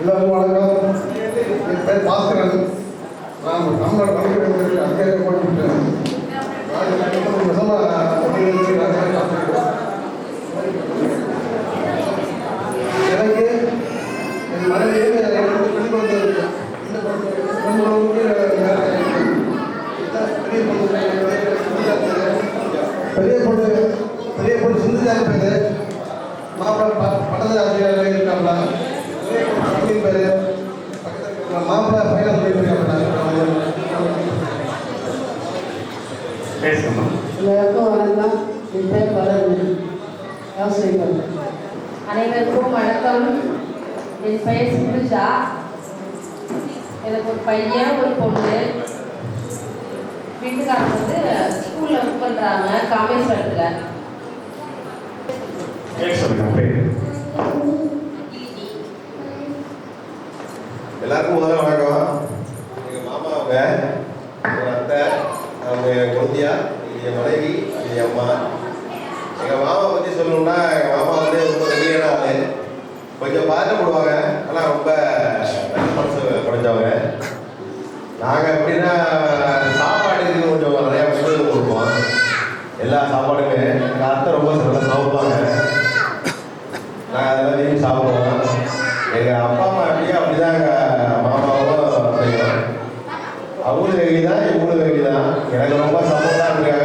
எல்லாருக்கும் வணக்கம். என் பேர் பாஸ்கரன். நான் தமிழ்நாடு வழக்கு அதிகாரி போட்டுவிட்டேன். எனக்கு என் மனைவியை பெரிய பொண்ணு சிந்துஜாதி பேரு, மாப்பிள்ளை பட்டது ஆசிரியர் இருக்காங்களா, பேரு மாப்பிள்ளை பையன் சொல்லியிருக்காங்களா. எல்லாருக்கும் வணக்கம். என் பேர் வளர்ந்து விவசாயம். அனைவருக்கும் வணக்கம். என் பெயர் சிந்துஜா. எனக்கு ஒரு பையன் ஒரு பொண்ணு. வீட்டுக்காரங்க வந்து ஸ்கூலில் ஒர்க் பண்ணுறாங்க காமேஸ்வரத்தில். எல்லாருக்கும் முதல்ல வணக்கம். எங்கள் மாமா அவங்க, எங்கள் அத்தை, அவங்க என் குழந்தையா, என் மனைவி, என் அம்மா. எங்கள் மாமா பற்றி சொல்லணும்னா, எங்கள் மாமா வந்து ரொம்ப வெளியான ஆள். கொஞ்சம் பாதிக்கப்படுவாங்க, ஆனால் ரொம்ப நல்ல மனசு படைச்சவங்க. நாங்கள் எப்படின்னா சாப்பாடுக்கு கொஞ்சம் நிறையா முக்கியத்துவம் கொடுப்போம். எல்லா சாப்பாடுமே எங்கள் அத்தை ரொம்ப நல்லா சாப்பிடுவாங்க. நாங்கள் அதெல்லாம் விரும்பி சாப்பிடுவோம். எங்கள் அப்பா அம்மா எப்படியோ அப்படிதான் எங்கள் மாமாவும் செய்வோம். அவங்களும் வெகுதி தான், இவங்களும் வெகுதி தான். எனக்கு ரொம்ப சப்போர்ட்டாக இருக்காங்க.